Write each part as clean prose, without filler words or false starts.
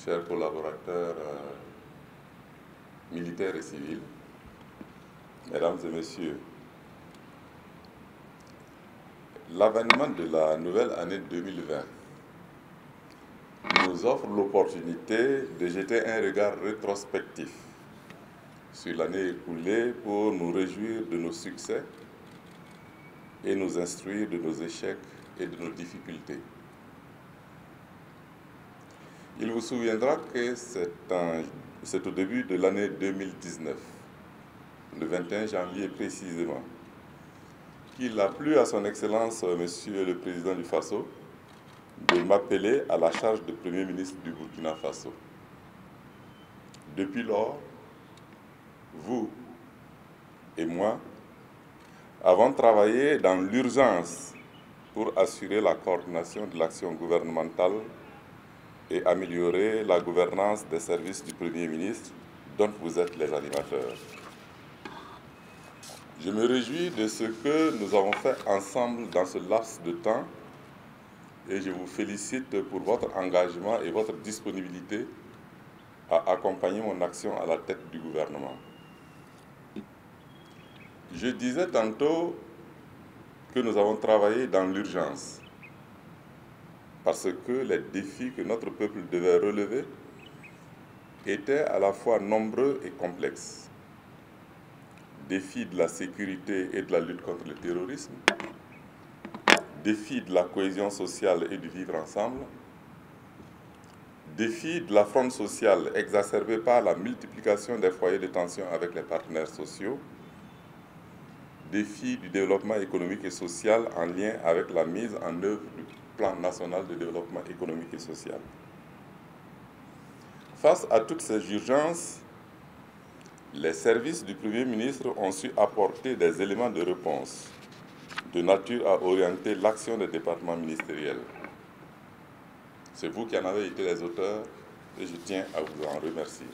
chers collaborateurs militaires et civils, mesdames et messieurs, l'avènement de la nouvelle année 2020 nous offre l'opportunité de jeter un regard rétrospectif sur l'année écoulée pour nous réjouir de nos succès et nous instruire de nos échecs et de nos difficultés. Il vous souviendra que c'est au début de l'année 2019, le 21 janvier précisément, qu'il a plu à son Excellence, Monsieur le Président du Faso, de m'appeler à la charge de Premier ministre du Burkina Faso. Depuis lors, vous et moi avons travaillé dans l'urgence pour assurer la coordination de l'action gouvernementale et améliorer la gouvernance des services du Premier ministre dont vous êtes les animateurs. Je me réjouis de ce que nous avons fait ensemble dans ce laps de temps et je vous félicite pour votre engagement et votre disponibilité à accompagner mon action à la tête du gouvernement. Je disais tantôt que nous avons travaillé dans l'urgence parce que les défis que notre peuple devait relever étaient à la fois nombreux et complexes. Défis de la sécurité et de la lutte contre le terrorisme, défis de la cohésion sociale et du vivre ensemble, défis de la fronde sociale exacerbée par la multiplication des foyers de tension avec les partenaires sociaux, défis du développement économique et social en lien avec la mise en œuvre du Plan national de développement économique et social. Face à toutes ces urgences, les services du Premier ministre ont su apporter des éléments de réponse de nature à orienter l'action des départements ministériels. C'est vous qui en avez été les auteurs et je tiens à vous en remercier.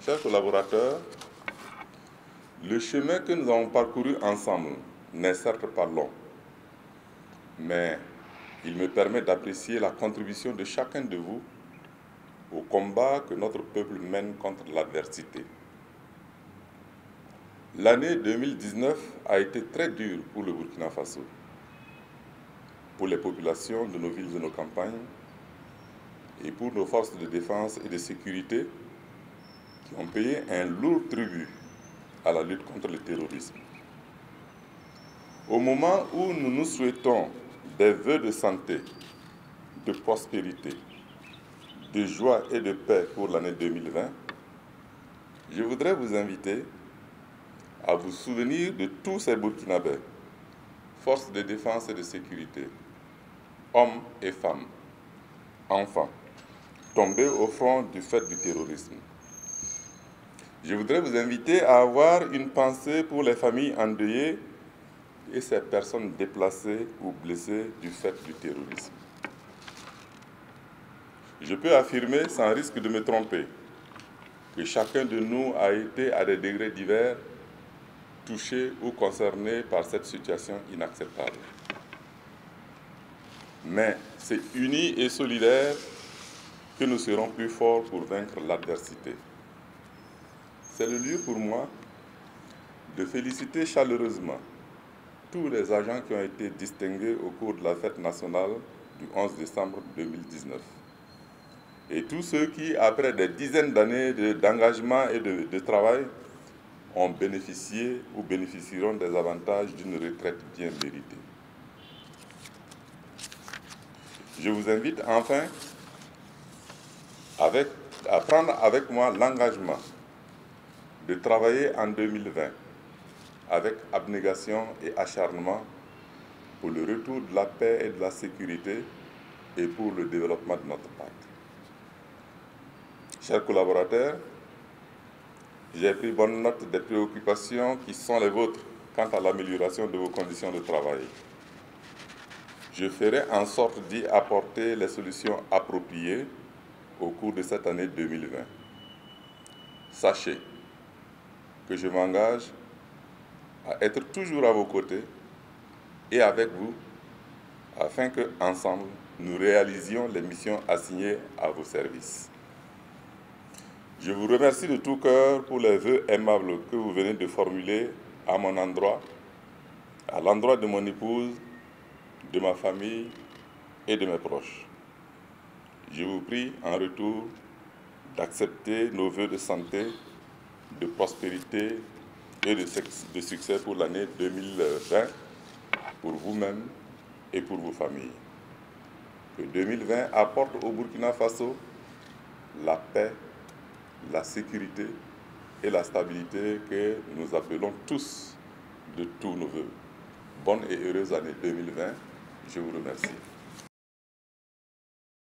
Chers collaborateurs, le chemin que nous avons parcouru ensemble n'est certes pas long, mais il me permet d'apprécier la contribution de chacun de vous au combat que notre peuple mène contre l'adversité. L'année 2019 a été très dure pour le Burkina Faso, pour les populations de nos villes et nos campagnes, et pour nos forces de défense et de sécurité qui ont payé un lourd tribut à la lutte contre le terrorisme. Au moment où nous nous souhaitons des vœux de santé, de prospérité, de joie et de paix pour l'année 2020, je voudrais vous inviter à vous souvenir de tous ces Burkinabés, forces de défense et de sécurité, hommes et femmes, enfants, tombés au front du fait du terrorisme. Je voudrais vous inviter à avoir une pensée pour les familles endeuillées et ces personnes déplacées ou blessées du fait du terrorisme. Je peux affirmer, sans risque de me tromper, que chacun de nous a été à des degrés divers touché ou concerné par cette situation inacceptable. Mais c'est unis et solidaires que nous serons plus forts pour vaincre l'adversité. C'est le lieu pour moi de féliciter chaleureusement tous les agents qui ont été distingués au cours de la fête nationale du 11 décembre 2019. Et tous ceux qui, après des dizaines d'années d'engagement et de travail, ont bénéficié ou bénéficieront des avantages d'une retraite bien méritée. Je vous invite enfin à prendre avec moi l'engagement de travailler en 2020 avec abnégation et acharnement pour le retour de la paix et de la sécurité et pour le développement de notre patrie. Chers collaborateurs, j'ai pris bonne note des préoccupations qui sont les vôtres quant à l'amélioration de vos conditions de travail. Je ferai en sorte d'y apporter les solutions appropriées au cours de cette année 2020. Sachez que je m'engage à être toujours à vos côtés et avec vous afin que, ensemble, nous réalisions les missions assignées à vos services. Je vous remercie de tout cœur pour les vœux aimables que vous venez de formuler à mon endroit, à l'endroit de mon épouse, de ma famille et de mes proches. Je vous prie en retour d'accepter nos vœux de santé, de prospérité et de succès pour l'année 2020, pour vous-même et pour vos familles. Que 2020 apporte au Burkina Faso la paix, la sécurité et la stabilité que nous appelons tous de tous nos vœux. Bonne et heureuse année 2020. Je vous remercie.